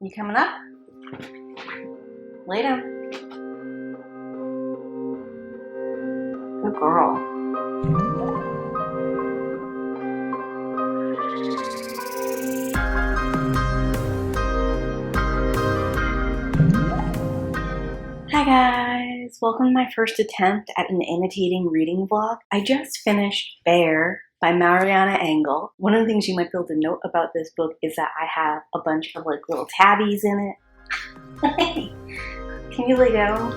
You coming up? Lay down. Good girl. Hi guys! Welcome to my first attempt at an annotating reading vlog. I just finished Bear by Mariana Engel. One of the things you might be able to note about this book is that I have a bunch of like little tabbies in it. Can you lay down?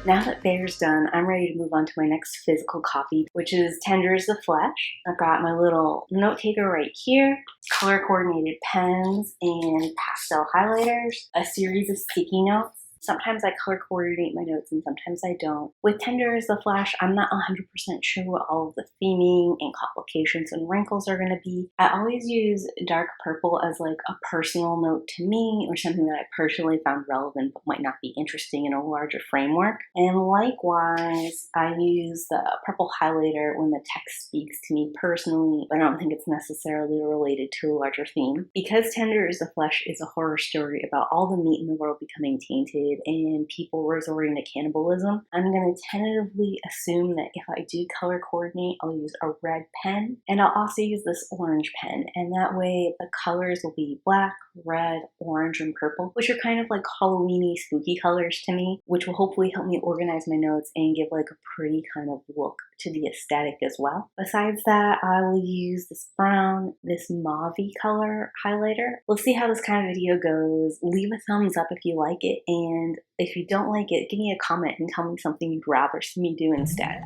Now that Bear's done, I'm ready to move on to my next physical copy, which is Tender as the Flesh. I've got my little note taker right here, color-coordinated pens and pastel highlighters, a series of sticky notes. Sometimes I color coordinate my notes and sometimes I don't. With Tender as the Flesh, I'm not 100% sure what all of the theming and complications and wrinkles are going to be. I always use dark purple as like a personal note to me or something that I personally found relevant but might not be interesting in a larger framework. And likewise, I use the purple highlighter when the text speaks to me personally, but I don't think it's necessarily related to a larger theme. Because Tender as the Flesh is a horror story about all the meat in the world becoming tainted and people resorting to cannibalism, I'm going to tentatively assume that if I do color coordinate, I'll use a red pen, and I'll also use this orange pen, and that way the colors will be black, red, orange, and purple, which are kind of like Halloween-y spooky colors to me, which will hopefully help me organize my notes and give like a pretty kind of look to the aesthetic as well. Besides that, I will use this brown, this mauve-y color highlighter. We'll see how this kind of video goes. Leave a thumbs up if you like it, and if you don't like it, give me a comment and tell me something you'd rather see me do instead.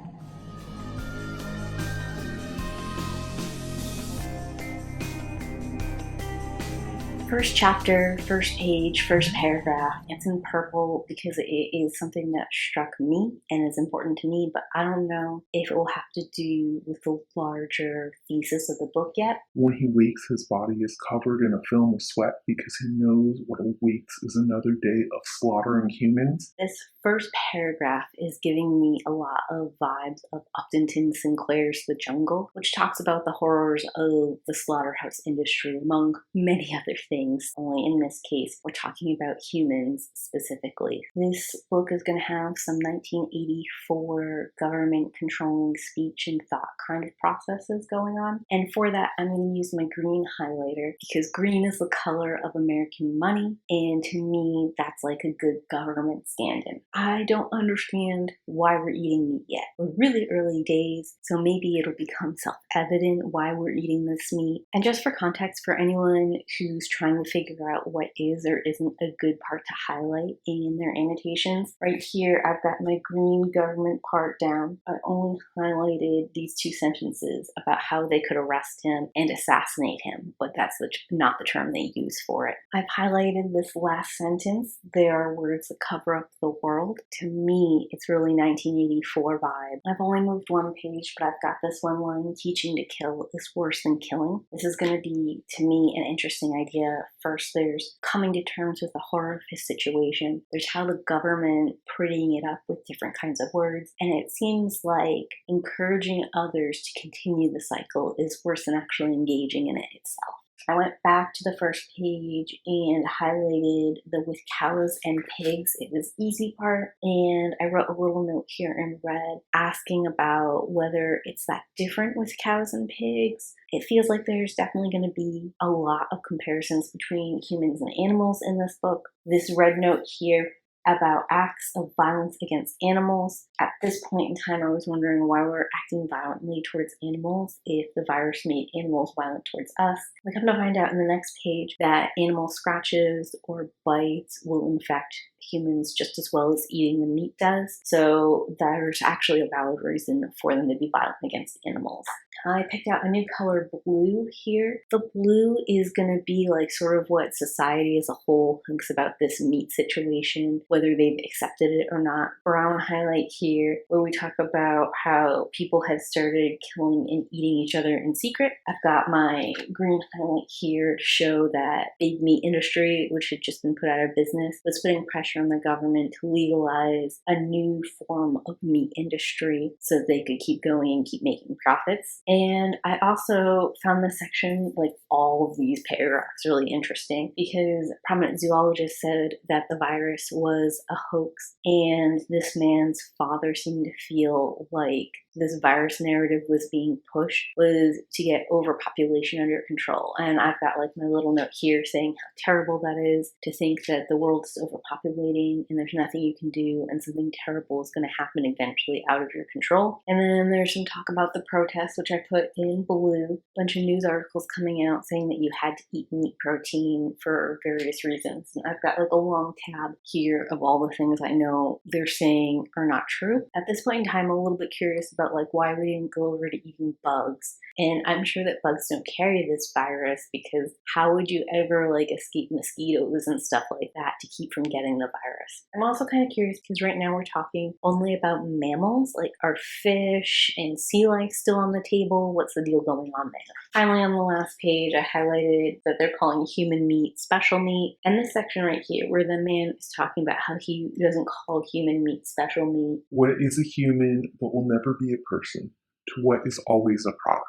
First chapter, first page, first paragraph. It's in purple because it is something that struck me and is important to me, but I don't know if it will have to do with the larger thesis of the book yet. When he wakes, his body is covered in a film of sweat because he knows what awaits is another day of slaughtering humans. This first paragraph is giving me a lot of vibes of Upton Sinclair's The Jungle, which talks about the horrors of the slaughterhouse industry, among many other things. Only in this case, we're talking about humans specifically. This book is going to have some 1984 government controlling speech and thought kind of processes going on. And for that, I'm going to use my green highlighter because green is the color of American money. And to me, that's like a good government stand-in. I don't understand why we're eating meat yet. We're really early days, so maybe it'll become self-evident why we're eating this meat. And just for context, for anyone who's trying to figure out what is or isn't a good part to highlight in their annotations, right here I've got my green government part down. I only highlighted these two sentences about how they could arrest him and assassinate him, but that's not the term they use for it. I've highlighted this last sentence. There are words that cover up the world. To me, it's really 1984 vibe. I've only moved one page, but I've got this one line, teaching to kill is worse than killing. This is going to be, to me, an interesting idea. First, there's coming to terms with the horror of his situation. There's how the government prettying it up with different kinds of words. And it seems like encouraging others to continue the cycle is worse than actually engaging in it itself. I went back to the first page and highlighted the with cows and pigs. It was easy part, and I wrote a little note here in red asking about whether it's that different with cows and pigs. It feels like there's definitely going to be a lot of comparisons between humans and animals in this book. This red note here about acts of violence against animals. At this point in time, I was wondering why we're acting violently towards animals if the virus made animals violent towards us. We come to find out in the next page that animal scratches or bites will infect humans just as well as eating the meat does. So there's actually a valid reason for them to be violent against animals. I picked out a new color, blue, here. The blue is going to be like sort of what society as a whole thinks about this meat situation, whether they've accepted it or not. Brown highlight here, where we talk about how people have started killing and eating each other in secret. I've got my green highlight here to show that big meat industry, which had just been put out of business, was putting pressure pressure on the government to legalize a new form of meat industry so that they could keep going and keep making profits. And I also found this section, like all of these paragraphs, really interesting because prominent zoologists said that the virus was a hoax, and this man's father seemed to feel like this virus narrative was being pushed was to get overpopulation under control. And I've got like my little note here saying how terrible that is, to think that the world is overpopulating and there's nothing you can do and something terrible is going to happen eventually out of your control. And then there's some talk about the protests, which I put in blue. A bunch of news articles coming out saying that you had to eat meat protein for various reasons. And I've got like a long tab here of all the things I know they're saying are not true. At this point in time, I'm a little bit curious about like why we didn't go over to eating bugs. And I'm sure that bugs don't carry this virus, because how would you ever like escape mosquitoes and stuff like that to keep from getting the virus? I'm also kind of curious because right now we're talking only about mammals. Like, are fish and sea life still on the table? What's the deal going on there? Finally, on the last page, I highlighted that they're calling human meat special meat. And this section right here where the man is talking about how he doesn't call human meat special meat. What is a human but will never be a person, to what is always a product.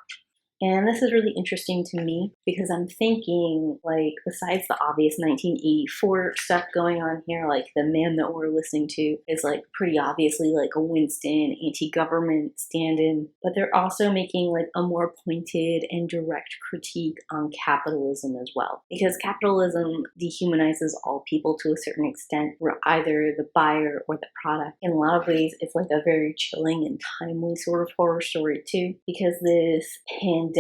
And this is really interesting to me because I'm thinking, like, besides the obvious 1984 stuff going on here, like the man that we're listening to is like pretty obviously like a Winston anti-government stand-in, but they're also making like a more pointed and direct critique on capitalism as well. Because capitalism dehumanizes all people to a certain extent. We're either the buyer or the product. In a lot of ways, it's like a very chilling and timely sort of horror story too, because this pandemic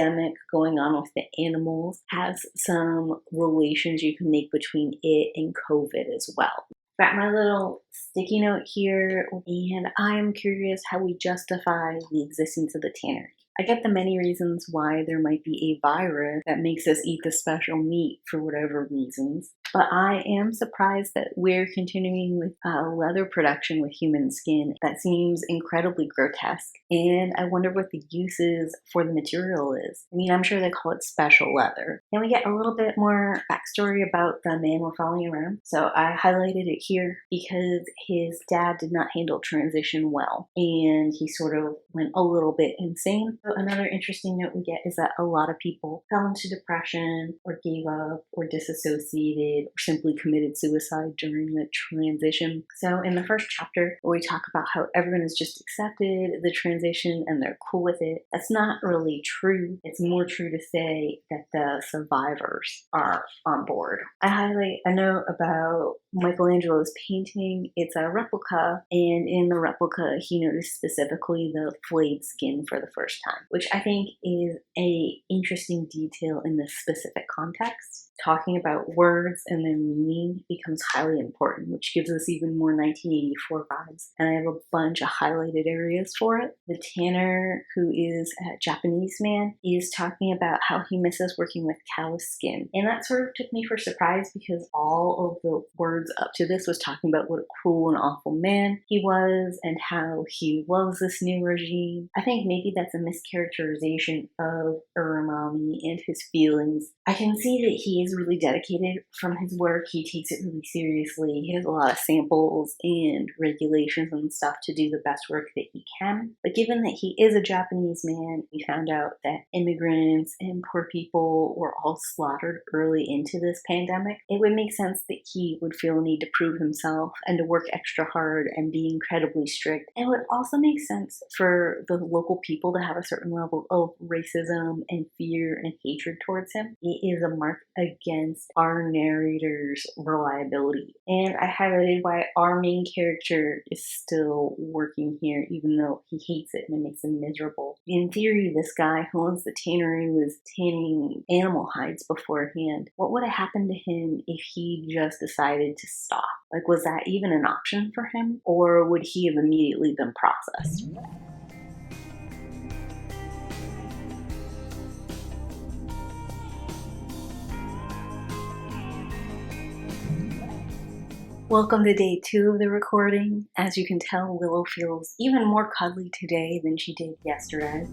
going on with the animals has some relations you can make between it and COVID as well. Got my little sticky note here, and I'm curious how we justify the existence of the tannery. I get the many reasons why there might be a virus that makes us eat the special meat for whatever reasons, but I am surprised that we're continuing with leather production with human skin. That seems incredibly grotesque, and I wonder what the uses for the material is. I mean, I'm sure they call it special leather. And we get a little bit more backstory about the man we're following around. So I highlighted it here because his dad did not handle transition well, and he sort of went a little bit insane. So another interesting note we get is that a lot of people fell into depression or gave up or disassociated or simply committed suicide during the transition. So in the first chapter, we talk about how everyone has just accepted the transition and they're cool with it. That's not really true. It's more true to say that the survivors are on board. I highlight a note about Michelangelo's painting. It's a replica, and in the replica, he noticed specifically the flayed skin for the first time, which I think is a interesting detail in this specific context. Talking about words and their meaning becomes highly important, which gives us even more 1984 vibes. And I have a bunch of highlighted areas for it. The tanner, who is a Japanese man, is talking about how he misses working with cow skin. And that sort of took me for surprise because all of the words up to this was talking about what a cruel and awful man he was and how he loves this new regime. I think maybe that's a mischaracterization of Urumami and his feelings. I can see that he is really dedicated from his work. He takes it really seriously. He has a lot of samples and regulations and stuff to do the best work that he can. But given that he is a Japanese man, we found out that immigrants and poor people were all slaughtered early into this pandemic. It would make sense that he would feel a need to prove himself and to work extra hard and be incredibly strict. It would also make sense for the local people to have a certain level of racism and fear and hatred towards him. It is a mark against our narrator's reliability. And I highlighted why our main character is still working here, even though he hates it and it makes him miserable. In theory, this guy who owns the tannery was tanning animal hides beforehand. What would have happened to him if he just decided to stop? Like, was that even an option for him? Or would he have immediately been processed? Welcome to day 2 of the recording. As you can tell, Willow feels even more cuddly today than she did yesterday.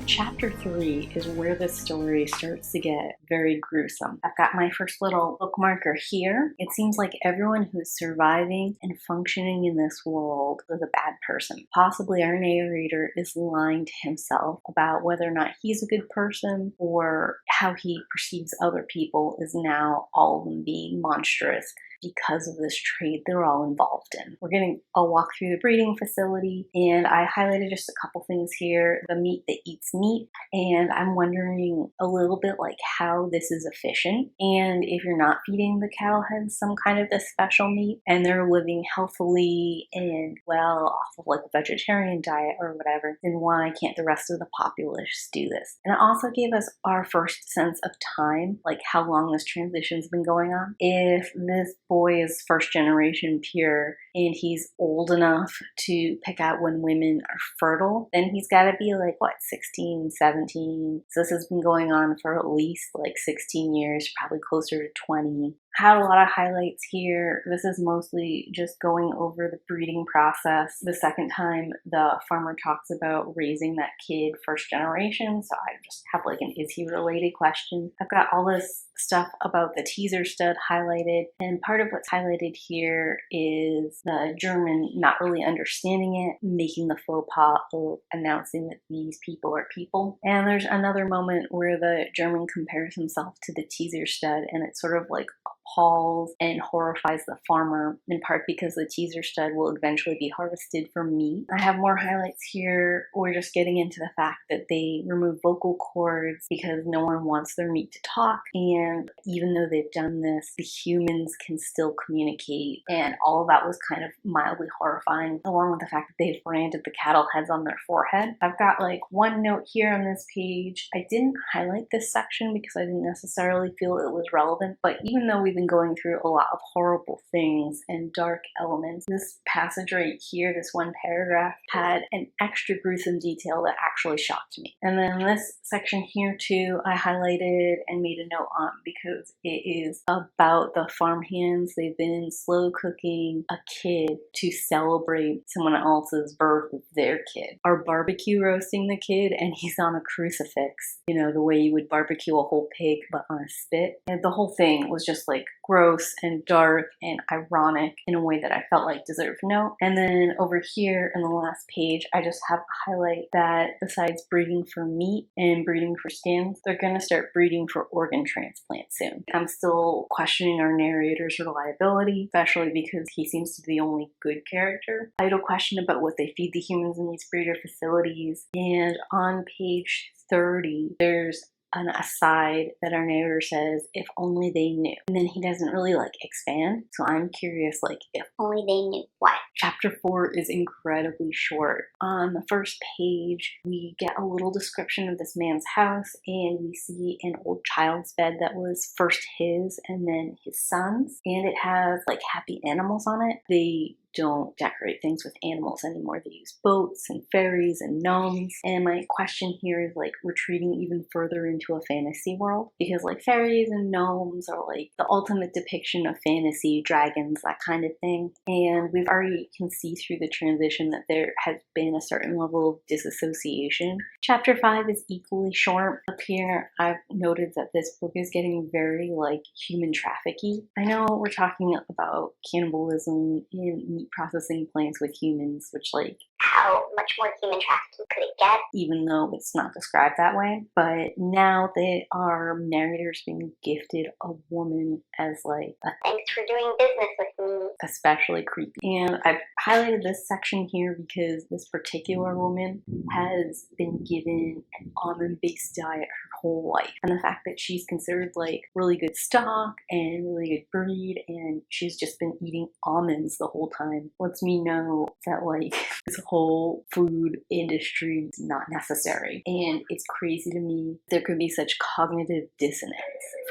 Chapter 3 is where this story starts to get very gruesome. I've got my first little bookmarker here. It seems like everyone who's surviving and functioning in this world is a bad person. Possibly our narrator is lying to himself about whether or not he's a good person, or how he perceives other people is now all of them being monstrous because of this trade they're all involved in. We're getting a walk through the breeding facility, and I highlighted just a couple things here. The meat that eats meat, and I'm wondering a little bit like how this is efficient, and if you're not feeding the cattle heads some kind of this special meat and they're living healthily and well off of like a vegetarian diet or whatever, then why can't the rest of the populace do this? And it also gave us our first sense of time, like how long this transition's been going on. If this boy is first generation pure and he's old enough to pick out when women are fertile, then he's got to be like, what, 16, 17? So this has been going on for at least like 16 years, probably closer to 20. Had a lot of highlights here. This is mostly just going over the breeding process. The second time the farmer talks about raising that kid first generation, so I just have like an is he related question. I've got all this stuff about the teaser stud highlighted, and part of what's highlighted here is the German not really understanding it, making the faux pas of announcing that these people are people. And there's another moment where the German compares himself to the teaser stud, and it's sort of like appalls and horrifies the farmer, in part because the teaser stud will eventually be harvested for meat. I have more highlights here. We're just getting into the fact that they remove vocal cords because no one wants their meat to talk, and even though they've done this, the humans can still communicate, and all of that was kind of mildly horrifying, along with the fact that they've branded the cattle heads on their forehead. I've got like one note here on this page. I didn't highlight this section because I didn't necessarily feel it was relevant, but even though we've been going through a lot of horrible things and dark elements, this passage right here, this one paragraph, had an extra gruesome detail that actually shocked me. And then this section here too, I highlighted and made a note on because it is about the farmhands. They've been slow cooking a kid to celebrate someone else's birth of their kid. Are barbecue roasting the kid and he's on a crucifix, you know, the way you would barbecue a whole pig but on a spit. And the whole thing was just like gross and dark and ironic in a way that I felt like deserved note. And then over here in the last page, I just have a highlight that besides breeding for meat and breeding for skins, they're going to start breeding for organ transplants soon. I'm still questioning our narrator's reliability, especially because he seems to be the only good character. I had a question about what they feed the humans in these breeder facilities, and on page 30, there's an aside that our narrator says, if only they knew. And then he doesn't really like expand. So I'm curious, like, if only they knew what? Chapter 4 is incredibly short. On the first page, we get a little description of this man's house, and we see an old child's bed that was first his and then his son's. And it has like happy animals on it. They don't decorate things with animals anymore. They use boats and ferries and gnomes. And my question here is like retreating even further into a fantasy world, because like fairies and gnomes are like the ultimate depiction of fantasy, dragons, that kind of thing. And we've already can see through the transition that there has been a certain level of disassociation. Chapter 5 is equally short. Up here, I've noted that this book is getting very like human trafficking. I know we're talking about cannibalism and meat processing plants with humans, which like how much more human trafficking could it get, even though it's not described that way. But now that our narrator's being gifted a woman as like a thanks for doing business with me, especially creepy. And I've highlighted this section here because this particular woman has been given an almond-based diet her whole life, and the fact that she's considered like really good stock and really good breed, and she's just been eating almonds the whole time, lets me know that like this whole food industry is not necessary. And it's crazy to me there could be such cognitive dissonance.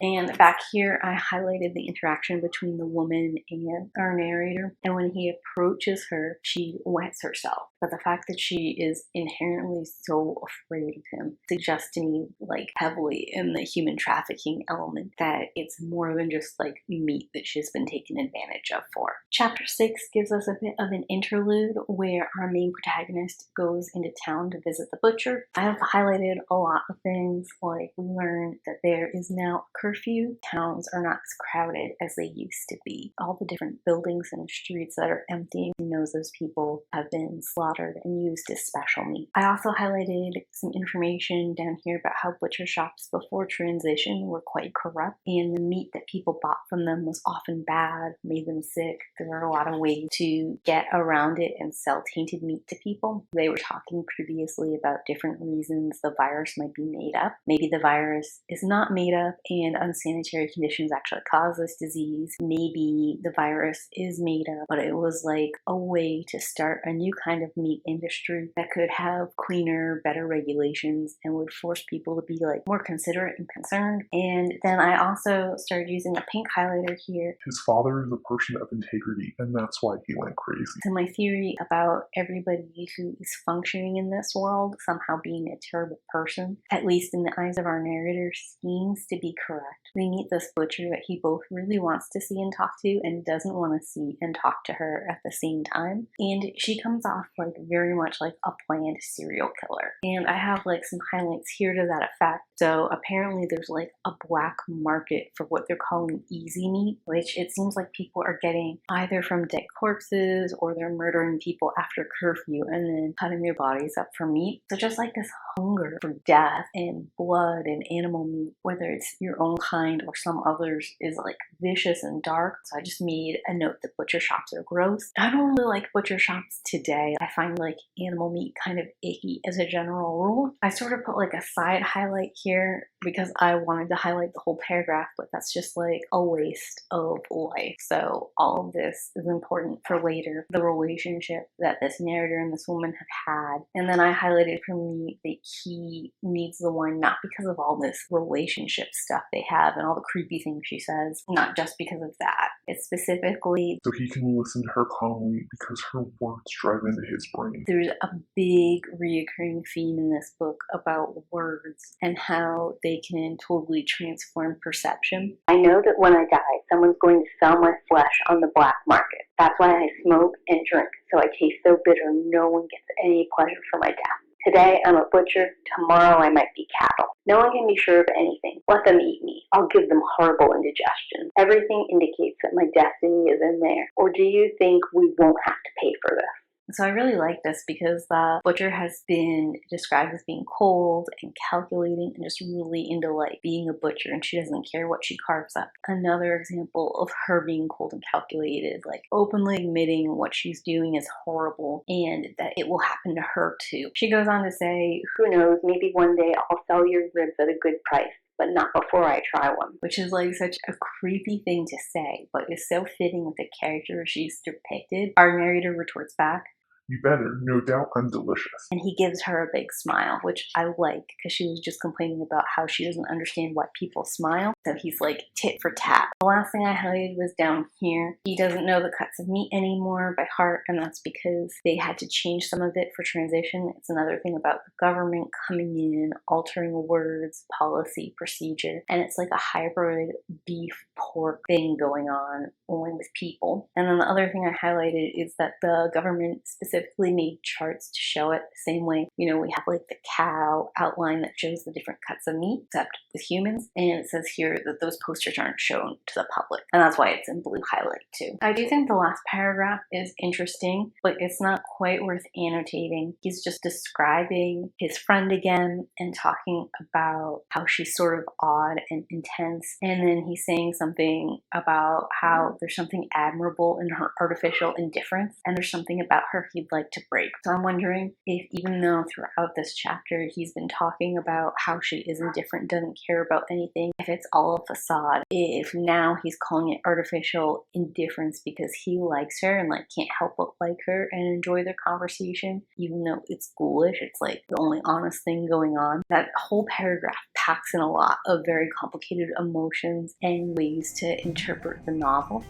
And back here, I highlighted the interaction between the woman and our narrator. And when he approaches her, she wets herself. But the fact that she is inherently so afraid of him suggests to me, like, heavily in the human trafficking element, that it's more than just like meat that she's been taken advantage of for. Chapter 6 gives us a bit of an interlude where our main protagonist goes into town to visit the butcher. I have highlighted a lot of things, like we learn that there is now a curfew. Towns are not as crowded as they used to be. All the different buildings and streets that are empty, who knows those people have been slaughtered and used as special meat. I also highlighted some information down here about how butcher shops before transition were quite corrupt, and the meat that people bought from them was often bad, made them sick. There were a lot of ways to get around it and sell tainted meat to people. They were talking previously about different reasons the virus might be made up. Maybe the virus is not made up and unsanitary conditions actually cause this disease. Maybe the virus is made up, but it was like a way to start a new kind of meat industry that could have cleaner, better regulations and would force people to be like more considerate and concerned. And then I also started using a pink highlighter here. His father is a person of integrity, and that's why he went crazy. So my theory about everybody who is functioning in this world somehow being a terrible person, at least in the eyes of our narrator, seems to be correct. We meet this butcher that he both really wants to see and talk to and doesn't want to see and talk to her at the same time. And she comes off like very much like a planned serial killer. And I have like some highlights here to that effect. So apparently there's like a black market for what they're calling easy meat, which it seems like people are getting either from dead corpses or they're murdering people after curfew and then cutting their bodies up for meat. So just like this hunger for death and blood and animal meat, whether it's your own kind or some others, is like vicious and dark. So I just made a note that butcher shops are gross. I don't really like butcher shops today. I find like animal meat kind of icky as a general rule. I sort of put like a side highlight here because I wanted to highlight the whole paragraph, but that's just like a waste of life. So all of this is important for later, the relationship that this narrator and this woman have had. And then I highlighted for me that he needs the wine not because of all this relationship stuff they have and all the creepy things she says, not just because of that. It's specifically so he can listen to her calmly because her words drive into his brain. There's a big reoccurring theme in this book about words and how they can totally transform perception. I know that when I die, someone's going to sell my flesh on the black market. That's why I smoke and drink, so I taste so bitter no one gets any pleasure from my death. Today I'm a butcher, tomorrow I might be cattle. No one can be sure of anything. Let them eat me. I'll give them horrible indigestion. Everything indicates that my destiny is in there. Or do you think we won't have to pay for this? So I really like this because the butcher has been described as being cold and calculating and just really into like being a butcher, and she doesn't care what she carves up. Another example of her being cold and calculated, like openly admitting what she's doing is horrible and that it will happen to her too. She goes on to say, who knows, maybe one day I'll sell your ribs at a good price, but not before I try one. Which is like such a creepy thing to say, but is so fitting with the character she's depicted. Our narrator retorts back, you better, no doubt I'm delicious. And he gives her a big smile, which I like because she was just complaining about how she doesn't understand why people smile. So he's like tit for tat. The last thing I highlighted was down here. He doesn't know the cuts of meat anymore by heart, and that's because they had to change some of it for transition. It's another thing about the government coming in, altering words, policy, procedure, and it's like a hybrid beef pork thing going on only with people. And then the other thing I highlighted is that the government specifically made charts to show it the same way. You know, we have like the cow outline that shows the different cuts of meat, except with humans. And it says here that those posters aren't shown to the public. And that's why it's in blue highlight too. I do think the last paragraph is interesting, but it's not quite worth annotating. He's just describing his friend again and talking about how she's sort of odd and intense. And then he's saying something about how there's something admirable in her artificial indifference, and there's something about her he'd like to break. So I'm wondering if, even though throughout this chapter he's been talking about how she is indifferent, doesn't care about anything, if it's all a facade, if now he's calling it artificial indifference because he likes her and like can't help but like her and enjoy their conversation, even though it's ghoulish, it's like the only honest thing going on. That whole paragraph packs in a lot of very complicated emotions and ways to interpret the novel.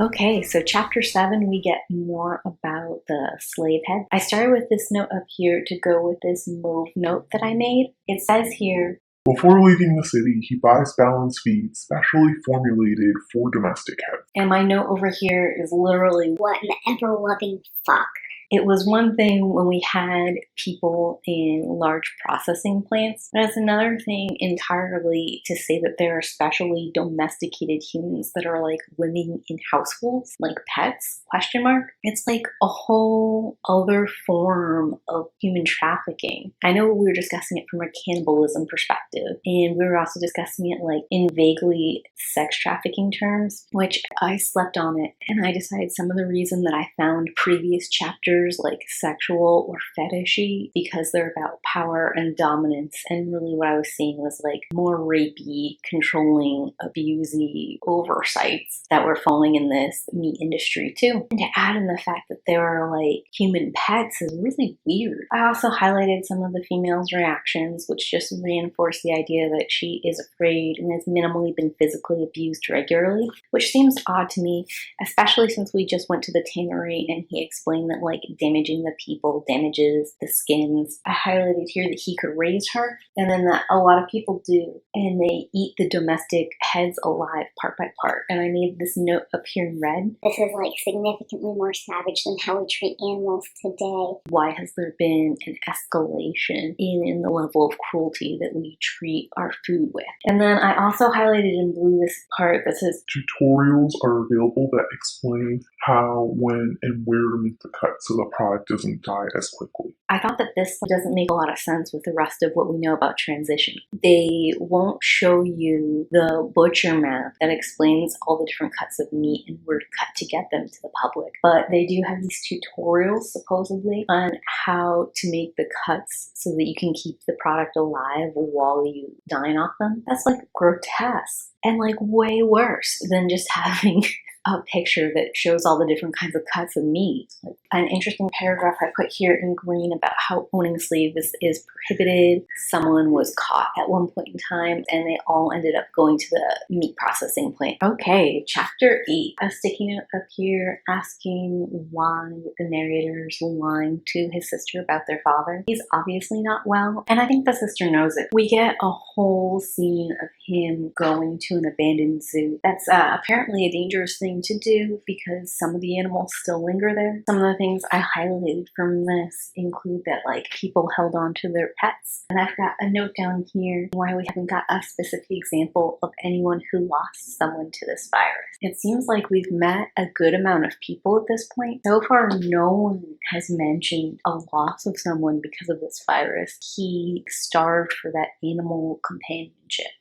Okay, so chapter 7, we get more about the slave head. I started with this note up here to go with this move note that I made. It says here, before leaving the city, he buys balanced feed specially formulated for domestic heads. And my note over here is literally, what in the ever-loving fuck? It was one thing when we had people in large processing plants, but it's another thing entirely to say that there are specially domesticated humans that are like living in households, like pets, question mark. It's like a whole other form of human trafficking. I know we were discussing it from a cannibalism perspective, and we were also discussing it like in vaguely sex trafficking terms, which I slept on it, and I decided some of the reason that I found previous chapters like sexual or fetishy because they're about power and dominance, and really what I was seeing was like more rapey, controlling, abusey oversights that were falling in this meat industry too. And to add in the fact that there are like human pets is really weird. I also highlighted some of the females' reactions, which just reinforced the idea that she is afraid and has minimally been physically abused regularly, which seems odd to me, especially since we just went to the tannery and he explained that like damaging the people damages the skins. I highlighted here that he could raise her, and then that a lot of people do, and they eat the domestic heads alive part by part. And I made this note up here in red. This is like significantly more savage than how we treat animals today. Why has there been an escalation in the level of cruelty that we treat our food with? And then I also highlighted in blue this part that says tutorials are available that explain how, when, and where to make the cut so the product doesn't die as quickly. I thought that this doesn't make a lot of sense with the rest of what we know about transition. They won't show you the butcher map that explains all the different cuts of meat and where to cut to get them to the public. But they do have these tutorials, supposedly, on how to make the cuts so that you can keep the product alive while you dine off them. That's like grotesque and like way worse than just having a picture that shows all the different kinds of cuts of meat. Like an interesting paragraph I put here in green about how owning slaves is prohibited. Someone was caught at one point in time and they all ended up going to the meat processing plant. Okay, chapter 8. I was sticking it up here asking why the narrator's lying to his sister about their father. He's obviously not well, and I think the sister knows it. We get a whole scene of him going to an abandoned zoo. That's apparently a dangerous thing to do because some of the animals still linger there. Some of the things I highlighted from this include that like people held on to their pets. And I've got a note down here why we haven't got a specific example of anyone who lost someone to this virus. It seems like we've met a good amount of people at this point. So far, no one has mentioned a loss of someone because of this virus. He starved for that animal companionship.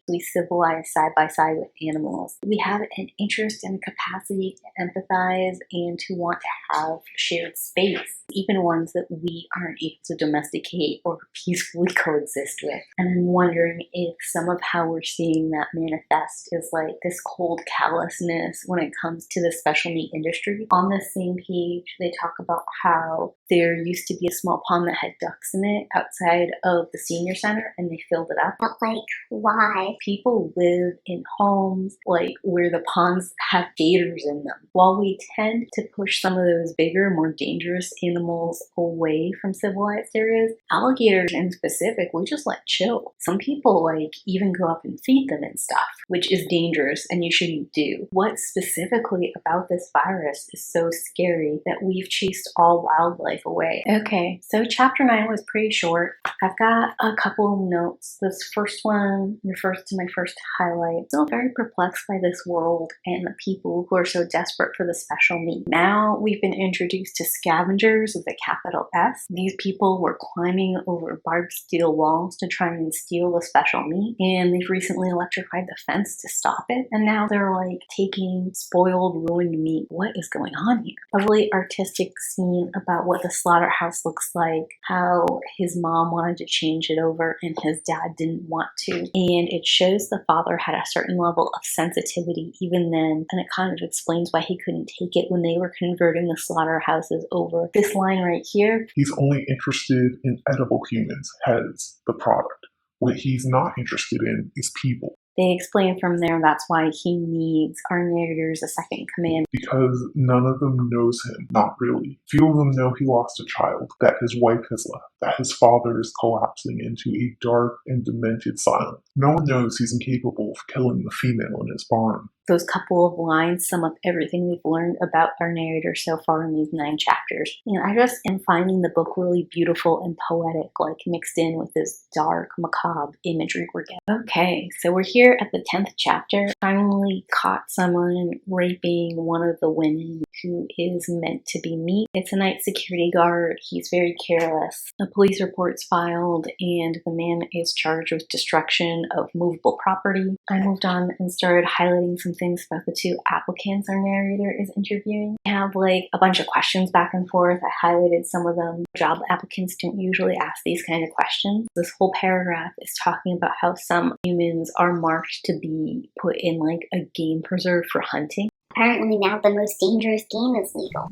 We civilize side by side with animals. We have an interest and capacity to empathize and to want to have shared space, even ones that we aren't able to domesticate or peacefully coexist with. And I'm wondering if some of how we're seeing that manifest is like this cold callousness when it comes to the special meat industry. On the same page, they talk about how there used to be a small pond that had ducks in it outside of the senior center and they filled it up. But like, why? People live in homes like where the ponds have gators in them. While we tend to push some of those bigger, more dangerous animals away from civilized areas, alligators in specific, we just let chill. Some people like even go up and feed them and stuff, which is dangerous and you shouldn't do. What specifically about this virus is so scary that we've chased all wildlife away? Okay, so chapter 9 was pretty short. I've got a couple of notes. This first one refers to my first highlight. Still very perplexed by this world and the people who are so desperate for the special meat. Now we've been introduced to scavengers with a capital S. These people were climbing over barbed steel walls to try and steal the special meat, and they've recently electrified the fence to stop it, and now they're like taking spoiled, ruined meat. What is going on here? A really artistic scene about what the slaughterhouse looks like, how his mom wanted to change it over and his dad didn't want to, and it shows the father had a certain level of sensitivity even then, and it kind of explains why he couldn't take it when they were converting the slaughterhouses over. This line right here. He's only interested in edible humans, heads, the product. What he's not interested in is people. They explain from there that's why he needs our narrators a second command. Because none of them knows him, not really. Few of them know he lost a child, that his wife has left, that his father is collapsing into a dark and demented silence. No one knows he's incapable of killing the female in his barn. Those couple of lines sum up everything we've learned about our narrator so far in these 9 chapters. I just am finding the book really beautiful and poetic, like mixed in with this dark, macabre imagery we're getting. Okay, so we're here at the 10th chapter. Finally caught someone raping one of the women who is meant to be meat. It's a night security guard. He's very careless. A police report's filed, and the man is charged with destruction of movable property. I moved on and started highlighting some things about the 2 applicants our narrator is interviewing. I have like a bunch of questions back and forth. I highlighted some of them. Job applicants don't usually ask these kind of questions. This whole paragraph is talking about how some humans are marked to be put in like a game preserve for hunting. Apparently now the most dangerous game is legal.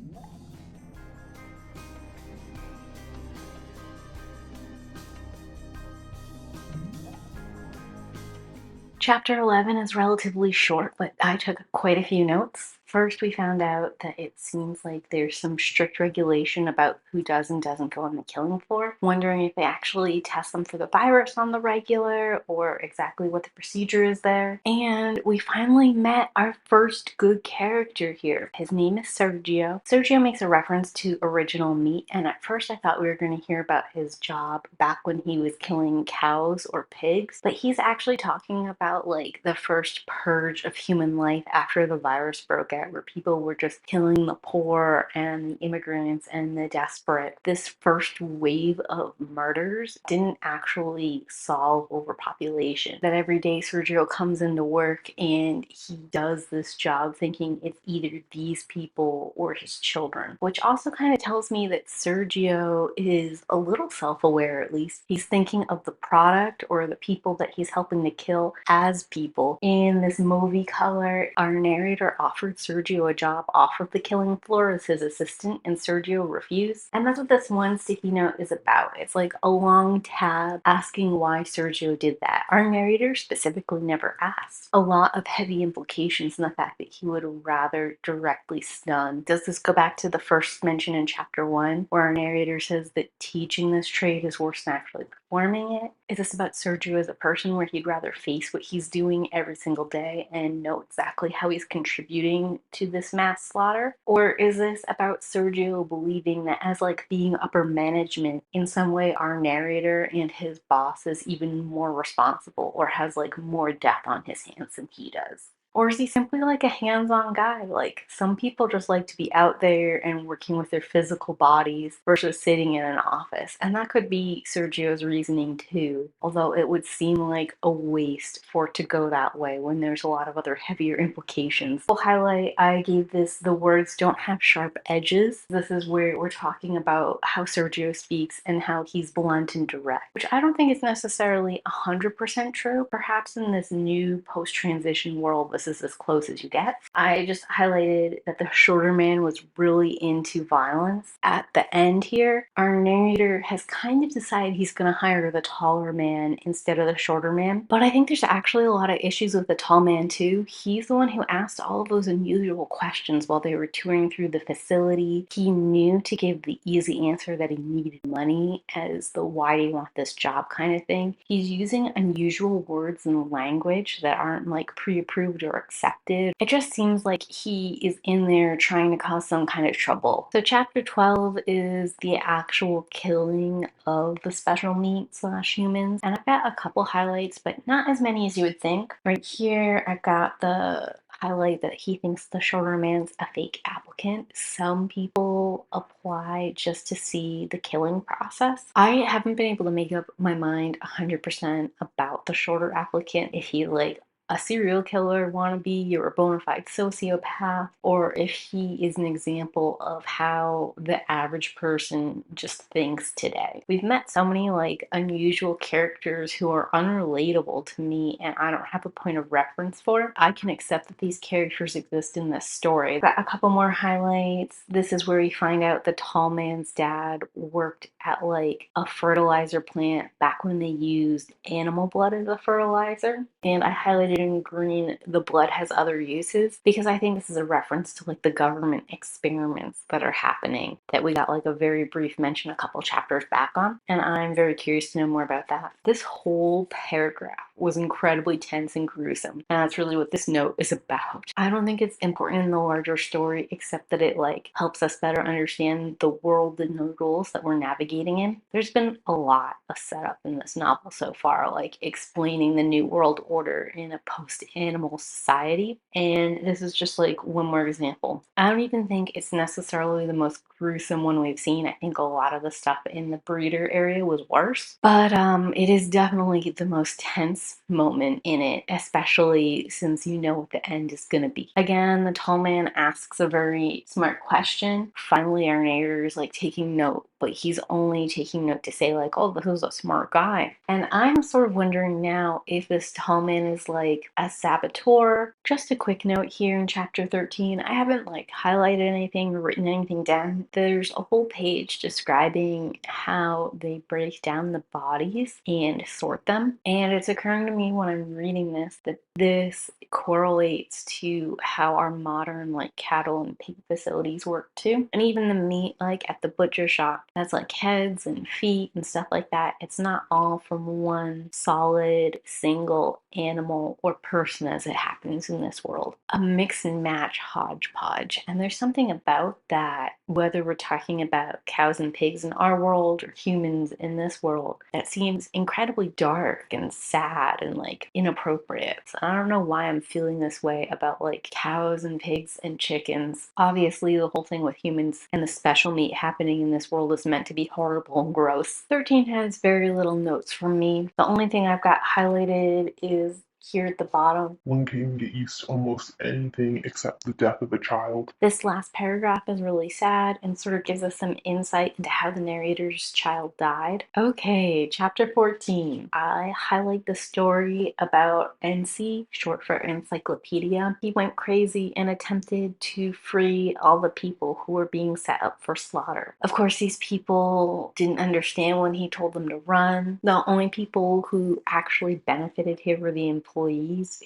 Chapter 11 is relatively short, but I took quite a few notes. First, we found out that it seems like there's some strict regulation about who does and doesn't go on the killing floor. Wondering if they actually test them for the virus on the regular or exactly what the procedure is there. And we finally met our first good character here. His name is Sergio. Sergio makes a reference to original meat, and at first I thought we were going to hear about his job back when he was killing cows or pigs, but he's actually talking about like the first purge of human life after the virus broke out, where people were just killing the poor and the immigrants and the desperate. This first wave of murders didn't actually solve overpopulation. That every day Sergio comes into work and he does this job thinking it's either these people or his children, which also kind of tells me that Sergio is a little self-aware. At least he's thinking of the product or the people that he's helping to kill as people. In this movie color, our narrator offered Sergio a job off of the killing floor as his assistant, and Sergio refused. And that's what this one sticky note is about. It's like a long tab asking why Sergio did that. Our narrator specifically never asked. A lot of heavy implications in the fact that he would rather directly stun. Does this go back to the first mention in chapter 1, where our narrator says that teaching this trade is worse than actually performing it? Is this about Sergio as a person, where he'd rather face what he's doing every single day and know exactly how he's contributing to this mass slaughter? Or is this about Sergio believing that as like being upper management, in some way our narrator and his boss is even more responsible or has like more death on his hands than he does? Or is he simply like a hands-on guy? Like some people just like to be out there and working with their physical bodies versus sitting in an office. And that could be Sergio's reasoning too, although it would seem like a waste for it to go that way when there's a lot of other heavier implications. We'll highlight, I gave this the words don't have sharp edges. This is where we're talking about how Sergio speaks and how he's blunt and direct, which I don't think is necessarily 100% true. Perhaps in this new post-transition world, this is as close as you get. I just highlighted that the shorter man was really into violence. At the end here, our narrator has kind of decided he's going to hire the taller man instead of the shorter man. But I think there's actually a lot of issues with the tall man too. He's the one who asked all of those unusual questions while they were touring through the facility. He knew to give the easy answer that he needed money as the why do you want this job kind of thing. He's using unusual words and language that aren't like pre-approved or accepted. It just seems like he is in there trying to cause some kind of trouble. So chapter 12 is the actual killing of the special meat / humans, and I've got a couple highlights, but not as many as you would think. Right here I've got the highlight that he thinks the shorter man's a fake applicant. Some people apply just to see the killing process. I haven't been able to make up my mind 100% about the shorter applicant, if he like a serial killer wannabe or a bona fide sociopath, or if he is an example of how the average person just thinks today. We've met so many like unusual characters who are unrelatable to me and I don't have a point of reference for. I can accept that these characters exist in this story. Got a couple more highlights. This is where we find out the tall man's dad worked at like a fertilizer plant back when they used animal blood as a fertilizer. And I highlighted in green the blood has other uses because I think this is a reference to like the government experiments that are happening that we got like a very brief mention a couple chapters back on. And I'm very curious to know more about that. This whole paragraph was incredibly tense and gruesome. And that's really what this note is about. I don't think it's important in the larger story except that it like helps us better understand the world and the rules that we're navigating in. There's been a lot of setup in this novel so far, like explaining the new world order in a post-animal society. And this is just like one more example. I don't even think it's necessarily the most gruesome one we've seen. I think a lot of the stuff in the breeder area was worse. But it is definitely the most tense moment in it, especially since you know what the end is going to be. Again, the tall man asks a very smart question. Finally, our narrator is like taking note, but he's only taking note to say like, oh, this is a smart guy. And I'm sort of wondering now if this tall man is like a saboteur. Just a quick note here in chapter 13, I haven't like highlighted anything or written anything down. There's a whole page describing how they break down the bodies and sort them. And it's occurring to me when I'm reading this that this correlates to how our modern like cattle and pig facilities work too. And even the meat like at the butcher shop, that's like heads and feet and stuff like that. It's not all from one solid single animal or person as it happens in this world. A mix and match hodgepodge. And there's something about that, whether we're talking about cows and pigs in our world or humans in this world, that seems incredibly dark and sad and like inappropriate. So I don't know why I'm feeling this way about like cows and pigs and chickens. Obviously, the whole thing with humans and the special meat happening in this world is meant to be horrible and gross. 13 has very little notes from me. The only thing I've got highlighted is here at the bottom. One can get used to almost anything except the death of a child. This last paragraph is really sad and sort of gives us some insight into how the narrator's child died. Okay, chapter 14. I highlight the story about NC, short for encyclopedia. He went crazy and attempted to free all the people who were being set up for slaughter. Of course, these people didn't understand when he told them to run. The only people who actually benefited here were the employees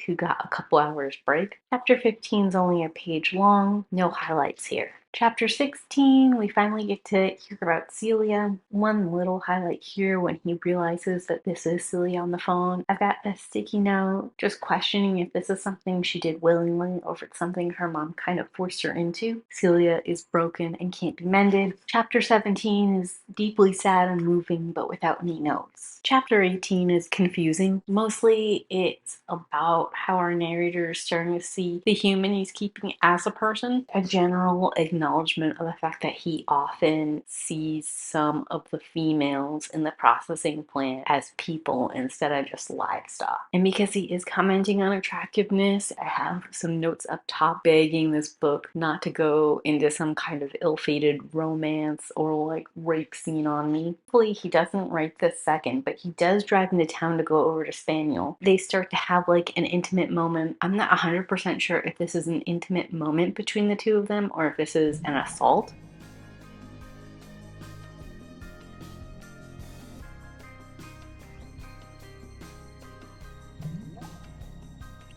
who got a couple hours break. Chapter 15 is only a page long, no highlights here. Chapter 16, we finally get to hear about Celia. One little highlight here when he realizes that this is Celia on the phone. I've got a sticky note just questioning if this is something she did willingly or if it's something her mom kind of forced her into. Celia is broken and can't be mended. Chapter 17 is deeply sad and moving but without any notes. Chapter 18 is confusing. Mostly it's about how our narrator is starting to see the human he's keeping as a person. A general acknowledgement of the fact that he often sees some of the females in the processing plant as people instead of just livestock. And because he is commenting on attractiveness, I have some notes up top begging this book not to go into some kind of ill-fated romance or like rape scene on me. Hopefully he doesn't write this second, but he does drive into town to go over to Spaniel. They start to have like an intimate moment. I'm not 100% sure if this is an intimate moment between the two of them or if this is an assault.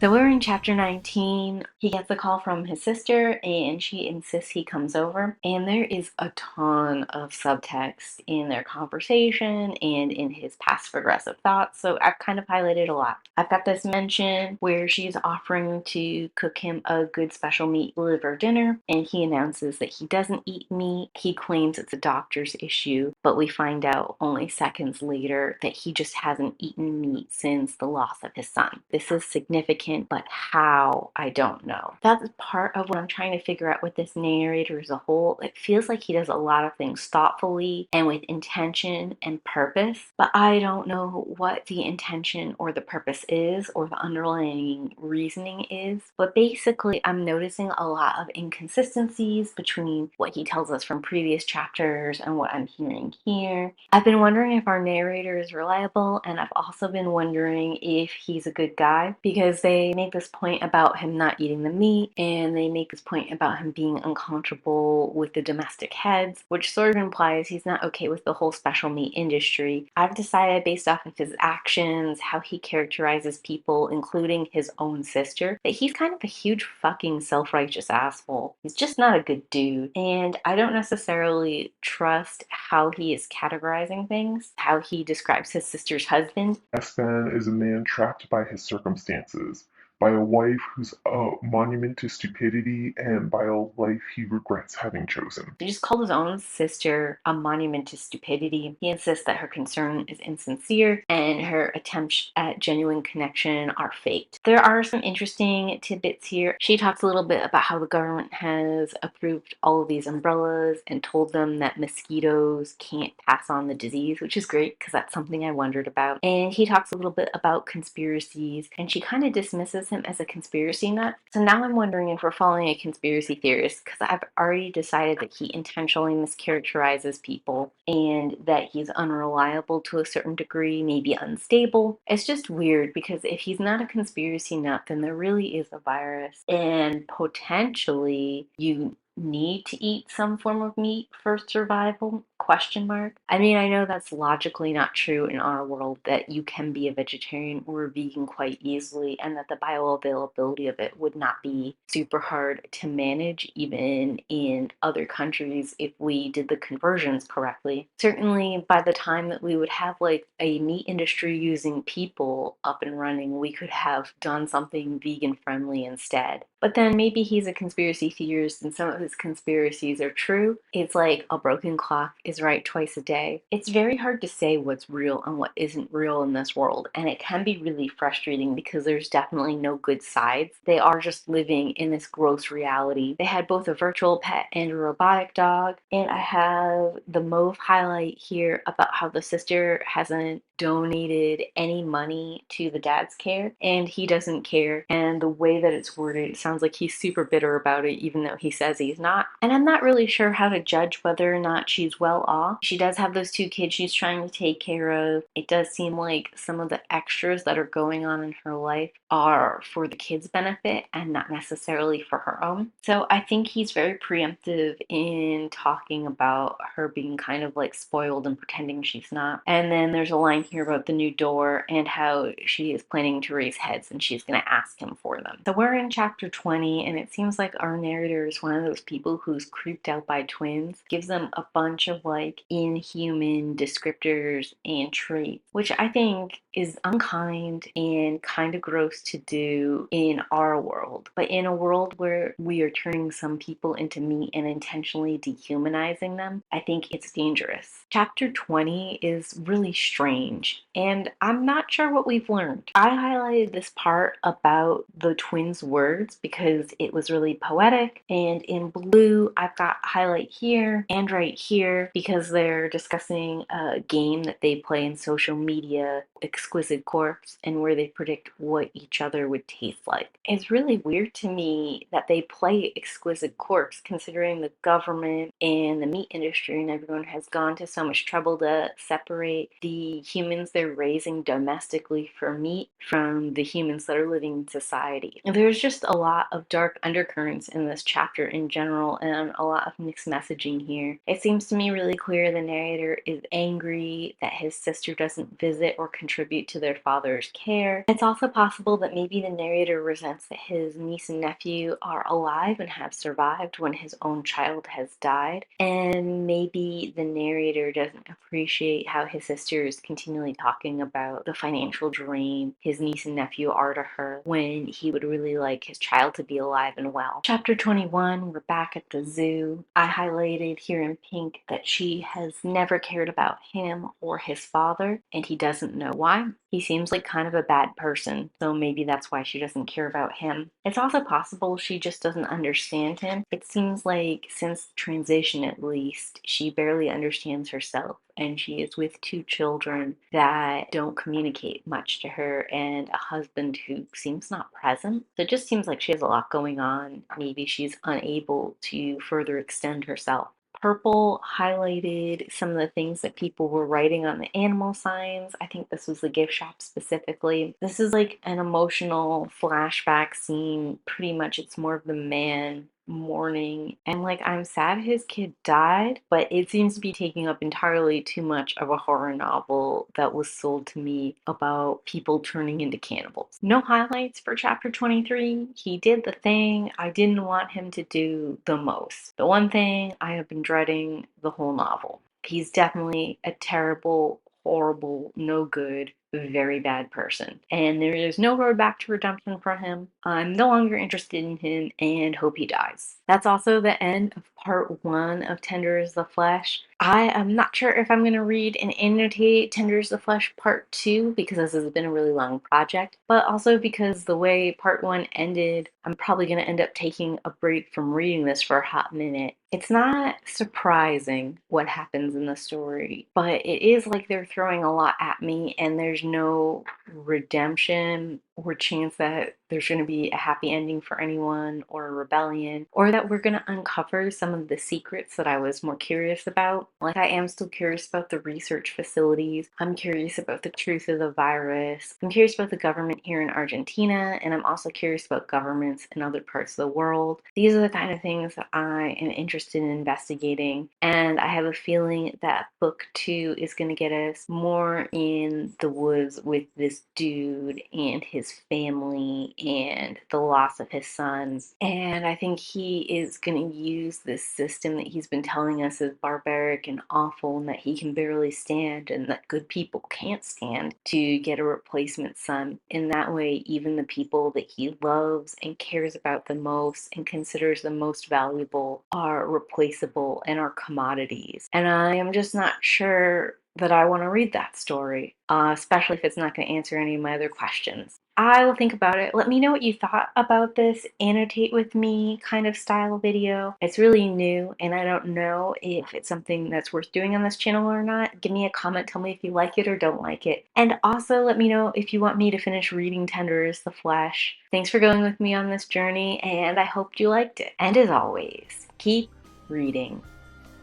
So we're in chapter 19. He gets a call from his sister and she insists he comes over. And there is a ton of subtext in their conversation and in his past progressive thoughts. So I've kind of highlighted a lot. I've got this mention where she's offering to cook him a good special meat liver dinner. And he announces that he doesn't eat meat. He claims it's a doctor's issue. But we find out only seconds later that he just hasn't eaten meat since the loss of his son. This is significant significant, but how, I don't know. That's part of what I'm trying to figure out with this narrator as a whole. It feels like he does a lot of things thoughtfully and with intention and purpose, but I don't know what the intention or the purpose is or the underlying reasoning is. But basically, I'm noticing a lot of inconsistencies between what he tells us from previous chapters and what I'm hearing here. I've been wondering if our narrator is reliable, and I've also been wondering if he's a good guy, because they make this point about him not eating the meat, and they make this point about him being uncomfortable with the domestic heads, which sort of implies he's not okay with the whole special meat industry. I've decided, based off of his actions, how he characterizes people, including his own sister, that he's kind of a huge fucking self-righteous asshole. He's just not a good dude, and I don't necessarily trust how he is categorizing things, how he describes his sister's husband. Espan is a man trapped by his circumstances, by a wife who's a monument to stupidity, and by a life he regrets having chosen. He just called his own sister a monument to stupidity. He insists that her concern is insincere and her attempts at genuine connection are faked. There are some interesting tidbits here. She talks a little bit about how the government has approved all of these umbrellas and told them that mosquitoes can't pass on the disease, which is great because that's something I wondered about. And he talks a little bit about conspiracies, and she kind of dismisses him as a conspiracy nut. So now I'm wondering if we're following a conspiracy theorist, because I've already decided that he intentionally mischaracterizes people and that he's unreliable to a certain degree, maybe unstable. It's just weird, because if he's not a conspiracy nut, then there really is a virus, and potentially you need to eat some form of meat for survival? Question mark. I mean, I know that's logically not true in our world, that you can be a vegetarian or a vegan quite easily, and that the bioavailability of it would not be super hard to manage even in other countries if we did the conversions correctly. Certainly by the time that we would have like a meat industry using people up and running, we could have done something vegan friendly instead. But then maybe he's a conspiracy theorist and some of his conspiracies are true. It's like a broken clock is right twice a day. It's very hard to say what's real and what isn't real in this world, and it can be really frustrating because there's definitely no good sides. They are just living in this gross reality. They had both a virtual pet and a robotic dog, and I have the mauve highlight here about how the sister hasn't donated any money to the dad's care, and he doesn't care, and the way that it's worded, it sounds like he's super bitter about it even though he says he's not. And I'm not really sure how to judge whether or not she's well off. She does have those two kids she's trying to take care of. It does seem like some of the extras that are going on in her life are for the kids' benefit and not necessarily for her own. So I think he's very preemptive in talking about her being kind of like spoiled and pretending she's not. And then there's a line here about the new door and how she is planning to raise heads and she's going to ask him for them. So we're in chapter 20, and it seems like our narrator is one of those people who's creeped out by twins, gives them a bunch of like inhuman descriptors and traits, which I think is unkind and kind of gross to do in our world. But in a world where we are turning some people into meat and intentionally dehumanizing them, I think it's dangerous. Chapter 20 is really strange, and I'm not sure what we've learned. I highlighted this part about the twins' words because it was really poetic, and in blue I've got highlight here and right here because they're discussing a game that they play in social media, Exquisite Corpse, and where they predict what each other would taste like. It's really weird to me that they play Exquisite Corpse, considering the government and the meat industry and everyone has gone to so much trouble to separate the humans they're raising domestically for meat from the humans that are living in society. There's just a lot of dark undercurrents in this chapter in general, and a lot of mixed messaging here. It seems to me really clear the narrator is angry that his sister doesn't visit or contribute to their father's care. It's also possible that maybe the narrator resents that his niece and nephew are alive and have survived when his own child has died, and maybe the narrator doesn't appreciate how his sister is continually talking about the financial drain his niece and nephew are to her when he would really like his child to be alive and well. Chapter 21, we're back at the zoo. I highlighted here in pink that she has never cared about him or his father, and he doesn't know why. He seems like kind of a bad person, so maybe that's why she doesn't care about him. It's also possible she just doesn't understand him. It seems like, since transition at least, she barely understands herself, and she is with two children that don't communicate much to her and a husband who seems not present. So it just seems like she has a lot going on. Maybe she's unable to further extend herself. Purple highlighted some of the things that people were writing on the animal signs. I think this was the gift shop specifically. This is like an emotional flashback scene. Pretty much it's more of the man mourning, and like, I'm sad his kid died, but it seems to be taking up entirely too much of a horror novel that was sold to me about people turning into cannibals. No highlights for chapter 23. He did the thing I didn't want him to do the most, the one thing I have been dreading the whole novel. He's definitely a terrible, horrible, no good, very bad person. And there is no road back to redemption for him. I'm no longer interested in him and hope he dies. That's also the end of part 1 of Tender is the Flesh. I am not sure if I'm going to read and annotate Tender is the Flesh part 2 because this has been a really long project, but also because the way part 1 ended, I'm probably going to end up taking a break from reading this for a hot minute. It's not surprising what happens in the story, but it is like they're throwing a lot at me and there's no redemption or chance that there's going to be a happy ending for anyone or a rebellion, or that we're going to uncover some of the secrets that I was more curious about. Like, I am still curious about the research facilities. I'm curious about the truth of the virus. I'm curious about the government here in Argentina, and I'm also curious about governments in other parts of the world. These are the kind of things that I am interested in investigating, and I have a feeling that book 2 is going to get us more in the woods with this dude and his family and the loss of his sons. And I think he is going to use this system that he's been telling us is barbaric and awful and that he can barely stand and that good people can't stand, to get a replacement son. In that way, even the people that he loves and cares about the most and considers the most valuable are replaceable and are commodities. And I am just not sure that I want to read that story, especially if it's not going to answer any of my other questions. I will think about it. Let me know what you thought about this annotate with me kind of style video. It's really new and I don't know if it's something that's worth doing on this channel or not. Give me a comment, tell me if you like it or don't like it. And also let me know if you want me to finish reading Tender is the Flesh. Thanks for going with me on this journey and I hope you liked it. And as always, keep reading.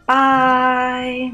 Bye!